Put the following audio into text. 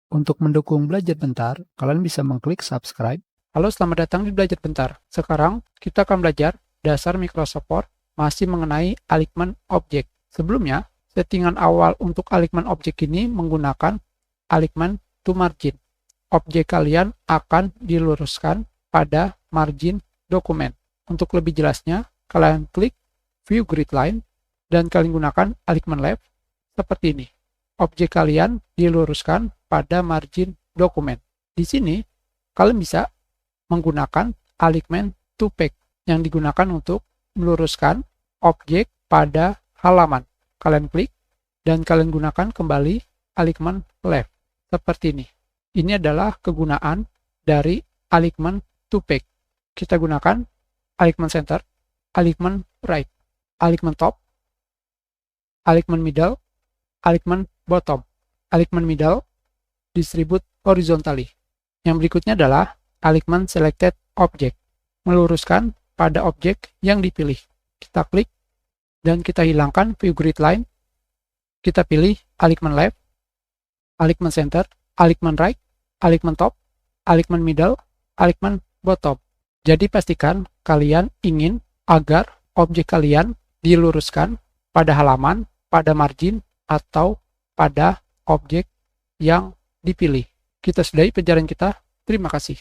Untuk mendukung Belajar Bentar, kalian bisa mengklik subscribe. Halo, selamat datang di Belajar Bentar. Sekarang kita akan belajar dasar Microsoft Word masih mengenai alignment object. Sebelumnya, settingan awal untuk alignment object ini menggunakan alignment to margin. Objek kalian akan diluruskan pada margin dokumen. Untuk lebih jelasnya, kalian klik View Grid Line dan kalian gunakan alignment left seperti ini. Objek kalian diluruskan pada margin dokumen. Di sini, kalian bisa menggunakan alignment to page yang digunakan untuk meluruskan objek pada halaman. Kalian klik dan kalian gunakan kembali alignment left seperti ini. Ini adalah kegunaan dari alignment to page. Kita gunakan alignment center, alignment right, alignment top, alignment middle, alignment bottom. Alignment middle distribute horizontally. Yang berikutnya adalah alignment selected object, meluruskan pada objek yang dipilih. Kita klik dan kita hilangkan view grid line. Kita pilih alignment left, alignment center, alignment right, alignment top, alignment middle, alignment bottom. Jadi pastikan kalian ingin agar objek kalian diluruskan pada halaman, pada margin, atau pada objek yang dipilih. Kita sudahi pelajaran kita. Terima kasih.